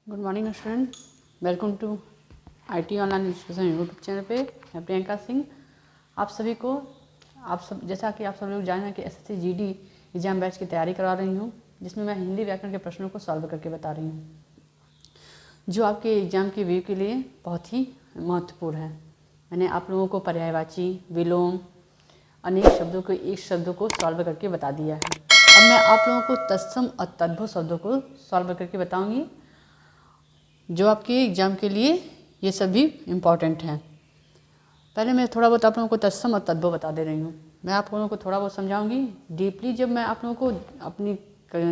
Good morning student, welcome to IT online education YouTube channel पे। मैं प्रियंका सिंह आप सभी को जैसा कि आप सब लोग जाने कि एसएससी जीडी एग्जाम बैच की तैयारी करा रही हूँ, जिसमें मैं हिंदी व्याकरण के प्रश्नों को सॉल्व करके बता रही हूँ, जो आपके एग्जाम के व्यू के लिए बहुत ही महत्वपूर्ण है। मैंने आप लोगों को पर्यायवाची, विलोम, अनेक शब्दों को एक शब्दों को सॉल्व करके बता दिया है। अब मैं आप लोगों को तत्सम और तद्भव शब्दों को सॉल्व करके बताऊँगी, जो आपके एग्ज़ाम के लिए ये सभी इम्पॉर्टेंट हैं। पहले मैं थोड़ा बहुत आप लोगों को तत्सम और तद्भव बता दे रही हूँ। मैं आप लोगों को थोड़ा बहुत समझाऊंगी डीपली जब मैं आप लोगों को अपनी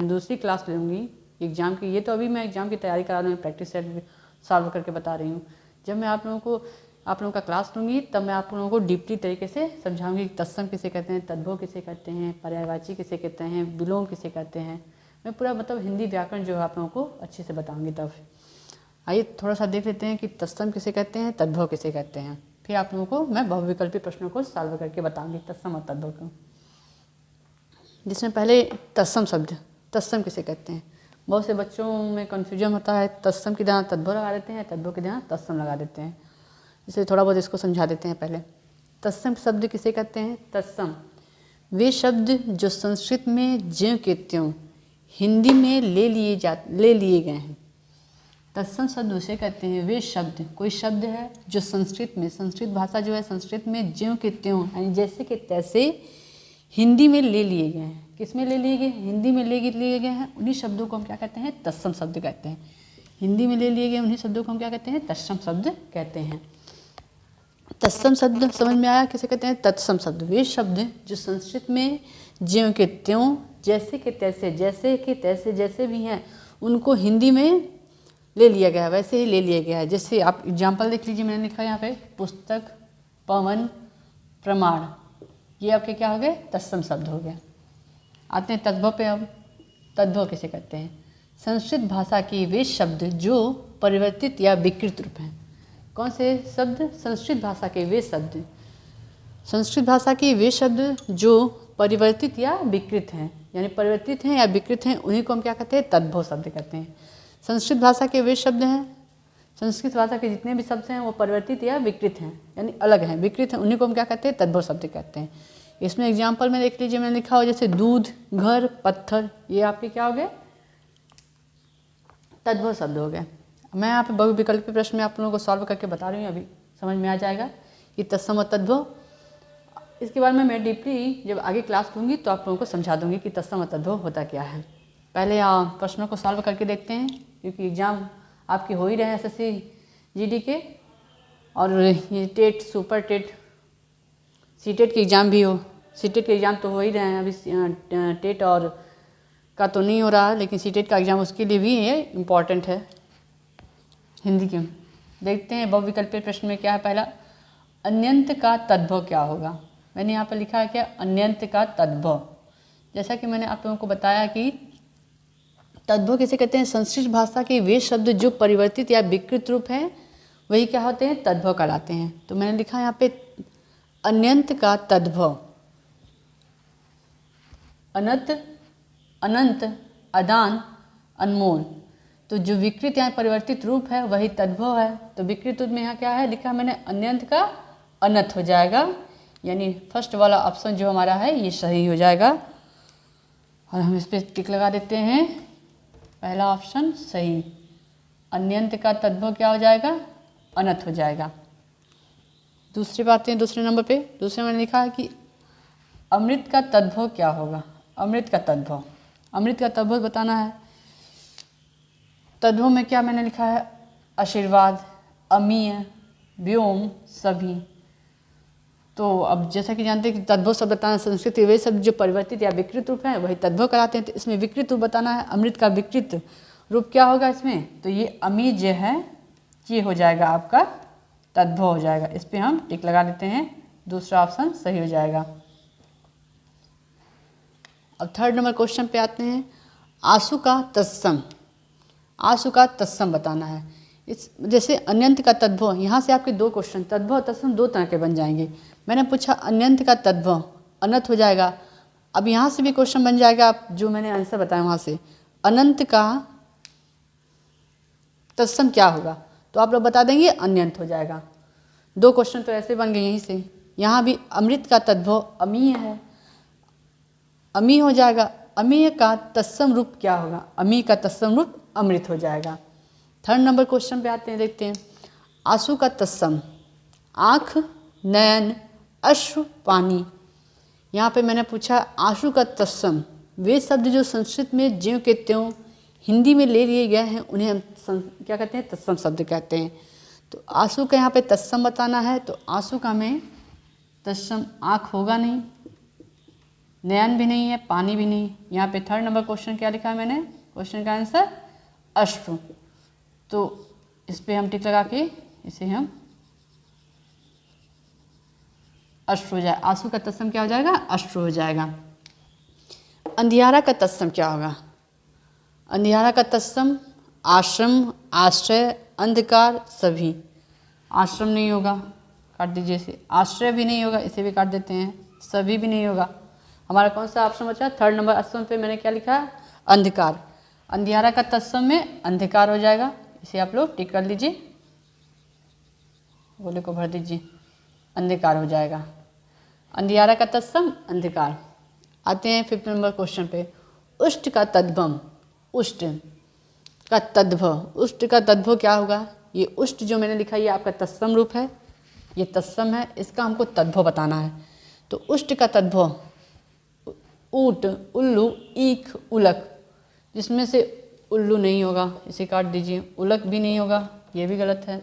दूसरी क्लास लूँगी एग्ज़ाम की। ये तो अभी मैं एग्ज़ाम की तैयारी करा रही हूँ, प्रैक्टिस सेट सॉल्व करके बता रही हूँ। जब मैं आप लोगों का क्लास लूँगी तब मैं आप लोगों को डीपली तरीके से समझाऊँगी तत्सम किसे कहते हैं, तद्भव किसे कहते हैं, पर्यायवाची किसे कहते हैं, विलोम किसे कहते हैं। मैं पूरा मतलब हिंदी व्याकरण जो है आप लोगों को अच्छे से बताऊँगी। तब आइए थोड़ा सा देख लेते हैं कि तत्सम किसे कहते हैं, तद्भव किसे कहते हैं। फिर आप लोगों को मैं बहुविकल्पी प्रश्नों को सॉल्व करके बताऊंगी तत्सम और तद्भव को। जिसमें पहले तत्सम शब्द, तत्सम किसे कहते हैं। बहुत से बच्चों में कन्फ्यूजन होता है, तत्सम की जगह तद्भव लगा देते हैं, तद्भव की जगह तत्सम लगा देते हैं। इसलिए थोड़ा बहुत इसको समझा देते हैं। पहले तत्सम शब्द किसे कहते हैं। तत्सम वे शब्द जो संस्कृत में ज्यों के त्यों हिंदी में ले लिए गए हैं। तत्सम शब्द उसे कहते हैं वे शब्द, कोई शब्द है जो संस्कृत भाषा जो है संस्कृत में ज्यों के त्यों यानी जैसे के तैसे हिंदी में ले लिए गए हैं। किस में ले लिए गए, हिंदी में ले लिए गए हैं। उन्हीं शब्दों को हम क्या कहते हैं, तत्सम शब्द कहते हैं। हिंदी में ले लिए गए उन्हीं शब्दों को हम क्या कहते हैं, तत्सम शब्द कहते हैं। तत्सम शब्द समझ में आया किसे कहते हैं। तत्सम शब्द वे शब्द जो संस्कृत में ज्यों के त्यों जैसे के तैसे जैसे भी हैं उनको हिंदी में ले लिया गया है, वैसे ही ले लिया गया है। जैसे आप एग्जाम्पल देख लीजिए, मैंने लिखा है यहाँ पे पुस्तक, पवन, प्रमाण, ये आपके क्या हो गए, तत्सम शब्द हो गए। आते हैं तद्भव पे। अब तद्भव किसे कहते हैं। संस्कृत भाषा के वे शब्द जो परिवर्तित या विकृत रूप हैं। कौन से शब्द, संस्कृत भाषा के वे शब्द, संस्कृत भाषा के वे शब्द जो परिवर्तित या विकृत हैं, यानी परिवर्तित हैं या विकृत हैं, उन्हीं को हम क्या कहते हैं, तद्भव शब्द कहते हैं। संस्कृत भाषा के वे शब्द हैं, संस्कृत भाषा के जितने भी शब्द हैं वो परिवर्तित या विकृत हैं, यानी अलग हैं, विकृत हैं, उन्हीं को हम क्या कहते हैं, तद्भव शब्द कहते हैं। इसमें एग्जाम्पल में देख लीजिए, मैंने लिखा हो जैसे दूध, घर, पत्थर, ये आपके क्या हो गए, तद्भव शब्द हो गए। मैं यहाँ पे बहुविकल्पी प्रश्न में आप लोगों को सॉल्व करके बता रही हूँ, अभी समझ में आ जाएगा कि तत्सम और तद्भव। इसके बाद में मैं डीपली जब आगे क्लास लूँगी तो आप लोगों को समझा दूँगी कि तत्सम और तद्भव होता क्या है। पहले प्रश्नों को सॉल्व करके देखते हैं, क्योंकि एग्ज़ाम आपके हो ही रहे हैं एसएससी जीडी के, और ये टेट, सुपर टेट, सीटेट के एग्ज़ाम भी हो। सीटेट के एग्ज़ाम तो हो ही रहे हैं, अभी टेट और का तो नहीं हो रहा है, लेकिन सीटेट का एग्ज़ाम उसके लिए भी ये इम्पॉर्टेंट है हिंदी के। देखते हैं बहुविकल्पीय प्रश्न में क्या है। पहला, अन्यंत का तद्भव क्या होगा। मैंने यहाँ पर लिखा है क्या, अन्यंत का तद्भव। जैसा कि मैंने आप लोगों को बताया कि तद्भव किसे कहते हैं, संस्कृत भाषा के वे शब्द जो परिवर्तित या विकृत रूप हैं वही क्या होते हैं, तद्भव कहलाते हैं। तो मैंने लिखा यहाँ पे अन्यंत का तद्भव। अनंत, अनंत, अदान, अनमोल, तो जो विकृत या परिवर्तित रूप है वही तद्भव है। तो विकृत रूप में यहाँ क्या है लिखा मैंने, अन्यंत का अनंत हो जाएगा, यानी फर्स्ट वाला ऑप्शन जो हमारा है ये सही हो जाएगा। और हम इस पर टिक लगा देते हैं, पहला ऑप्शन सही। अन्यंत का तद्भव क्या हो जाएगा, अनंत हो जाएगा। दूसरी बातें, दूसरे नंबर पे, दूसरे में लिखा है कि अमृत का तद्भव क्या होगा। अमृत का तद्भव, अमृत का तद्भव बताना है। तद्भव में क्या मैंने लिखा है, आशीर्वाद, अमीय, व्योम, सभी। तो अब जैसा कि जानते हैं कि तद्भव शब्द बताना संस्कृत वे शब्द जो परिवर्तित या विकृत रूप है वही तद्भव कराते हैं। तो इसमें विकृत रूप बताना है, अमृत का विकृत रूप क्या होगा इसमें, तो ये अमी जो है ये हो जाएगा आपका तद्भव हो जाएगा। इस पर हम टिक लगा देते हैं, दूसरा ऑप्शन सही हो जाएगा। अब थर्ड नंबर क्वेश्चन पे आते हैं, आंसू का तत्सम, आंसू का तत्सम बताना है। इस जैसे अन्यंत का तद्भव, यहाँ से आपके दो क्वेश्चन तद्भव तत्सम दो तरह के बन जाएंगे। मैंने पूछा अन्यंत का तद्भव, अनंत हो जाएगा। अब यहाँ से भी क्वेश्चन बन जाएगा, आप जो मैंने आंसर बताया वहाँ से, अनंत का तत्सम क्या होगा, तो आप लोग बता देंगे अन्यंत हो जाएगा। 2 क्वेश्चन तो ऐसे बन गए यहीं से। यहाँ भी अमृत का तद्भव अमीय है, अमी हो जाएगा। अमीय का तत्सम रूप क्या होगा, अमी का तत्सम रूप अमृत हो जाएगा। 3rd नंबर क्वेश्चन पे आते हैं, देखते हैं। आंसू का तत्सम आँख, नयन, अश्रु, पानी। यहाँ पे मैंने पूछा आंसू का तत्सम, वे शब्द जो संस्कृत में ज्यों के त्यों हिंदी में ले लिए गए हैं उन्हें हम क्या कहते हैं, तत्सम शब्द कहते हैं। तो आंसू का यहाँ पे तत्सम बताना है, तो आंसू का में तत्सम आँख होगा नहीं, नयन भी नहीं है, पानी भी नहीं। यहाँ पे 3rd नंबर क्वेश्चन क्या लिखा है मैंने, क्वेश्चन का आंसर अश्रु। तो इस पर हम टिक लगा के इसे हम अश्रु हो जाए, आंसू का तत्सम क्या हो जाएगा, अश्रु हो जाएगा। अंधियारा का तत्सम क्या होगा, अंधियारा का तत्सम आश्रम, आश्रय, अंधकार, सभी। आश्रम नहीं होगा, काट दीजिए इसे। आश्रय भी नहीं होगा, इसे भी काट देते हैं। सभी भी नहीं होगा। हमारा कौन सा ऑप्शन बचा, 3rd नंबर ऑप्शन पे मैंने क्या लिखा है, अंधकार। अंधियारा का तत्सम में अंधकार हो जाएगा, इसे आप लोग टिक कर लीजिए, गोले को भर दीजिए, अंधकार हो जाएगा। अंधियारा का तत्सम अंधकार। आते हैं 5th नंबर क्वेश्चन पे। उष्ट का तद्भव, उष्ट का तद्भव, उष्ट का तद्भव क्या होगा, ये उष्ट जो मैंने लिखा ये आपका तत्सम रूप है, ये तत्सम है, इसका हमको तद्भव बताना है। तो उष्ट का तद्भव ऊट, उल्लू, ईख, उलक, जिसमें से उल्लू नहीं होगा, इसे काट दीजिए। उलक भी नहीं होगा, ये भी गलत है।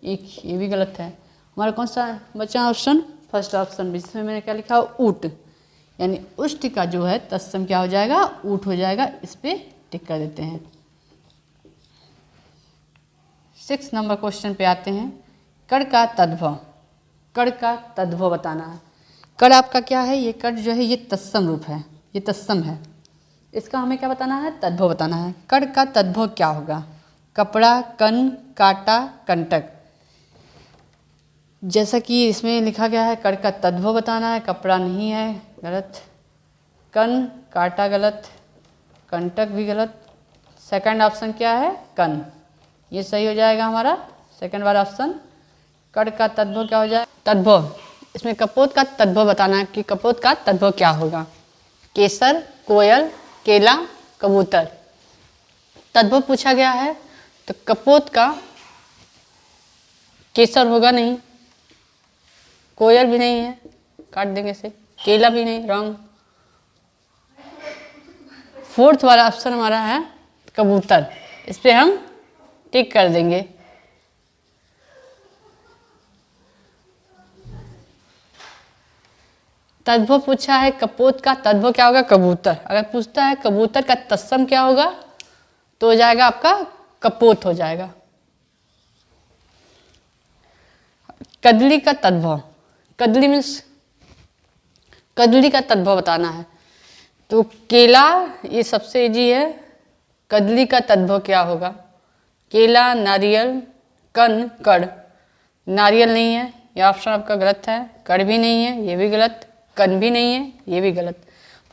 ईख, ये भी गलत है। हमारा कौन सा बचा ऑप्शन, 1st ऑप्शन, जिसमें मैंने क्या लिखा, ऊट, यानी उष्ट का जो है तत्सम क्या हो जाएगा, ऊट हो जाएगा। इस पर टिक कर देते हैं। 6 नंबर क्वेश्चन पे आते हैं। कड़ का तद्भव, कड़ का तद्भव बताना है। कड़ आपका क्या है, ये कड़ जो है ये तत्सम रूप है, ये तत्सम है, इसका हमें क्या बताना है, तद्भव बताना है। कड़ का तद्भव क्या होगा, कपड़ा, कन, काटा, कंटक। जैसा कि इसमें लिखा गया है कड़ का तद्भव बताना है, कपड़ा नहीं है, गलत। कन, काटा गलत, कंटक भी गलत। 2nd ऑप्शन क्या है, कन, ये सही हो जाएगा हमारा 2nd वाला ऑप्शन। कड़ का तद्भव क्या हो जाए, तद्भव, इसमें कपोत का तद्भव बताना है कि कपोत का तद्भव क्या होगा। केसर, कोयल, केला, कबूतर। तद्भव पूछा गया है तो कपोत का केसर होगा नहीं, कोयल भी नहीं है, काट देंगे इसे। केला भी नहीं, रॉन्ग। 4th वाला ऑप्शन हमारा है कबूतर, इस पे हम टिक कर देंगे। तद्भव पूछा है कपोत का तद्भव क्या होगा, कबूतर। अगर पूछता है कबूतर का तत्सम क्या होगा तो हो जाएगा आपका कपोत हो जाएगा। कदली का तद्भव, कदली मीन्स कदली का तद्भव बताना है। तो केला ये सबसे इजी है, कदली का तद्भव क्या होगा, केला, नारियल, कन, कड़। नारियल नहीं है, ये ऑप्शन आपका गलत है। कड़ भी नहीं है, ये भी गलत। कन भी नहीं है, ये भी गलत।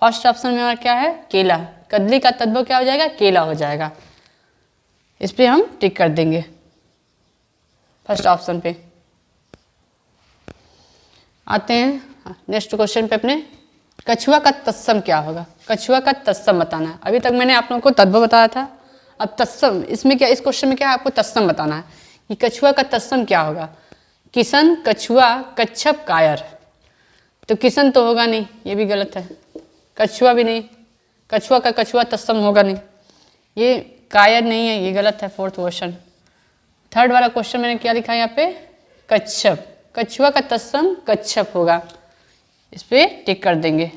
1st ऑप्शन में हमारा क्या है, केला। कदली का तद्भव क्या हो जाएगा, केला हो जाएगा। इस पे हम टिक कर देंगे 1st ऑप्शन पे। आते हैं नेक्स्ट क्वेश्चन पे अपने। कछुआ का तत्सम क्या होगा, कछुआ का तत्सम बताना है। अभी तक मैंने आप लोगों को तद्भव बताया था, अब तत्सम, इसमें क्या, इस क्वेश्चन में क्या है, आपको तत्सम बताना है कि कछुआ का तत्सम क्या होगा। किशन, कछुआ, कच्छप, कायर। तो किशन तो होगा नहीं, ये भी गलत है। कछुआ भी नहीं, कछुआ का कछुआ तत्सम होगा नहीं। ये कायर नहीं है, ये गलत है। 4th question. 3rd वाला क्वेश्चन मैंने क्या लिखा है यहाँ पे, कच्छप। कछुआ का तत्सम कच्छप होगा, इस पे टिक कर देंगे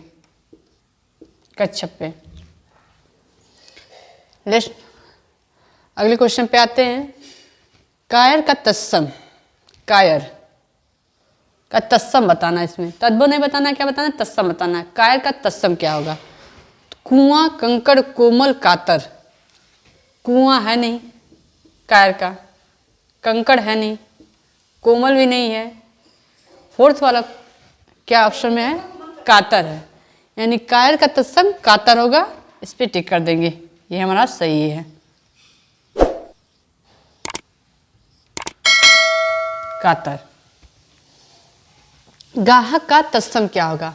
कच्छप पे। नेक्स्ट अगले क्वेश्चन पे आते हैं। कायर का तत्सम, कायर का तत्सम बताना है। इसमें तद्भव नहीं बताना, क्या बताना है, तत्सम बताना है। कायर का तत्सम क्या होगा, कुआं, कंकड़, कोमल, कातर। कुआं है नहीं कायर का, कंकड़ है नहीं, कोमल भी नहीं है। 4th वाला क्या ऑप्शन में है, कातर है, यानी कायर का तत्सम कातर होगा। इस पे टिक कर देंगे, ये हमारा सही है। कातर। गाहक का तत्सम क्या होगा?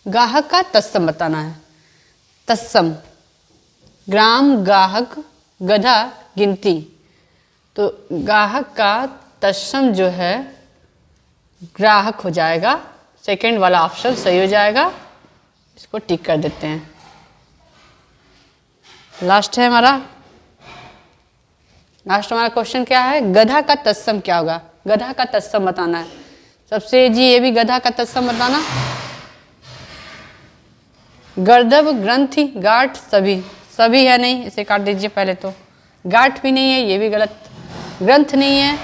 गाहक का तत्सम बताना है। तत्सम ग्राम, गाहक, गधा, गिनती। तो गाहक का तत्सम जो है ग्राहक हो जाएगा। सेकंड वाला ऑप्शन सही हो जाएगा, इसको टिक कर देते हैं। लास्ट है हमारा क्वेश्चन क्या है? गधा का तत्सम क्या होगा? गधा का तत्सम बताना है। सबसे जी ये भी गधा का तत्सम बताना। गर्दभ, ग्रंथि, गांठ, सभी। सभी है नहीं, इसे काट दीजिए पहले तो। गांठ भी नहीं है, ये भी गलत। ग्रंथ नहीं है,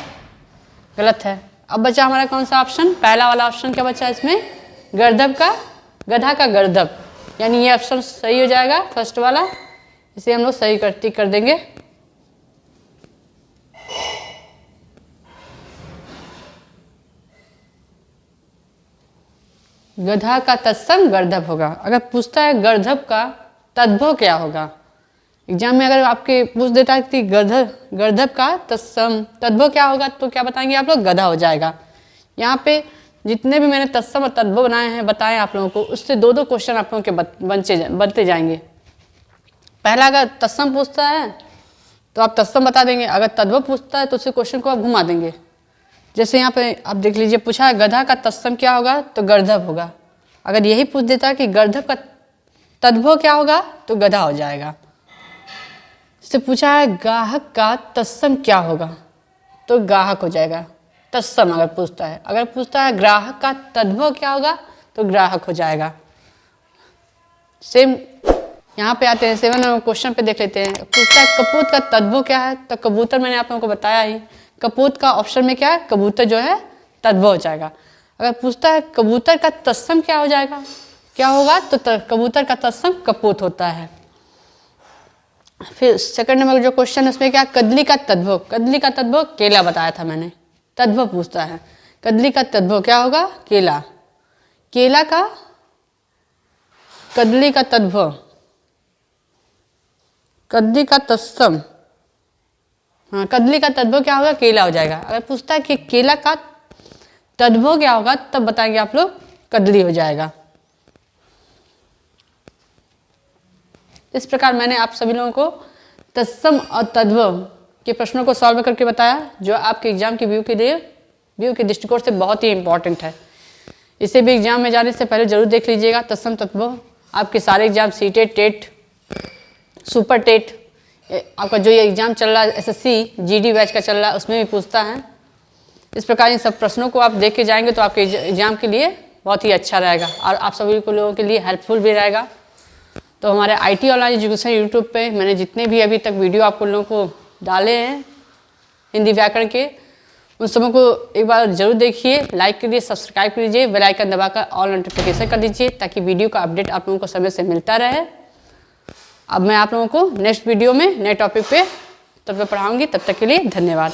गलत है। अब बचा हमारा कौन सा ऑप्शन? पहला वाला ऑप्शन क्या बचा इसमें? गर्दभ का, गधा का गर्दभ, यानी ये ऑप्शन सही हो जाएगा फर्स्ट वाला। इसे हम लोग सही टिक कर देंगे। गधा का तत्सम गर्दभ होगा। अगर पूछता है गर्दभ का तद्भव क्या होगा, एग्जाम में अगर आपके पूछ देता है कि गर्दभ का तत्सम तद्भव क्या होगा, तो क्या बताएंगे आप लोग? गधा हो जाएगा। यहाँ पे जितने भी मैंने तत्सम और तद्भव बताए आप लोगों को, उससे दो दो क्वेश्चन आप लोगों के बनते जाएंगे। पहला अगर तत्सम पूछता है तो आप तत्सम बता देंगे, अगर तद्भव पूछता है तो उस क्वेश्चन को आप घुमा देंगे। जैसे यहाँ पे आप देख लीजिए, पूछा है गधा का तत्सम क्या होगा, तो गर्दभ होगा। अगर यही पूछ देता है कि गर्दभ का तद्भव क्या होगा, तो गधा हो जाएगा। इससे पूछा है गाहक का तत्सम क्या होगा, तो गाहक हो जाएगा। तत्सम अगर पूछता है, अगर पूछता है ग्राहक का तद्भव क्या होगा, तो ग्राहक हो जाएगा। सेम यहाँ पे आते हैं 7 नंबर क्वेश्चन पे देख लेते हैं। पूछता है कपूत का तद्भव क्या है, तो कबूतर मैंने आप लोगों को बताया ही। कपूत का ऑप्शन में क्या है? कबूतर जो है तद्भव हो जाएगा। अगर पूछता है कबूतर का तत्सम क्या हो जाएगा, क्या होगा, तो कबूतर का तत्सम कपूत होता है। फिर सेकंड नंबर जो क्वेश्चन है उसमें क्या? कदली का तद्भव। कदली का तद्भव केला बताया था मैंने। तद्भव पूछता है, कदली का तद्भव क्या होगा? केला। केला का कदली का तद्भव, कदली का तत्सम, हाँ कदली का तद्भव क्या होगा? केला हो जाएगा। अगर पूछता है कि केला का तद्भव क्या होगा, तब बताएंगे आप लोग कदली हो जाएगा। इस प्रकार मैंने आप सभी लोगों को तत्सम और तद्भव के प्रश्नों को सॉल्व करके बताया, जो आपके एग्जाम की व्यू के दृष्टिकोण से बहुत ही इंपॉर्टेंट है। इसे भी एग्जाम में जाने से पहले जरूर देख लीजिएगा। तत्सम तद्भव आपके सारे exam CTET, TET, super TET, आपका जो ये एग्जाम चल रहा है एसएससी जीडी बैच का चल रहा है, उसमें भी पूछता है। इस प्रकार इन सब प्रश्नों को आप देख के जाएंगे तो आपके एग्जाम के लिए बहुत ही अच्छा रहेगा और आप सभी को लोगों के लिए हेल्पफुल भी रहेगा। तो हमारे IT ऑनलाइन एजुकेशन यूट्यूब पे मैंने जितने भी अभी तक वीडियो आप लोगों को डाले हैं हिंदी व्याकरण के, उन सबों को एक बार जरूर देखिए, लाइक करिए, सब्सक्राइब कीजिए, बेल आइकन दबाकर ऑल नोटिफिकेशन कर दीजिए, ताकि वीडियो का अपडेट आप लोगों को समय से मिलता रहे। अब मैं आप लोगों को नेक्स्ट वीडियो में नए टॉपिक पे तब तक पढ़ाऊंगी। तब तक के लिए धन्यवाद।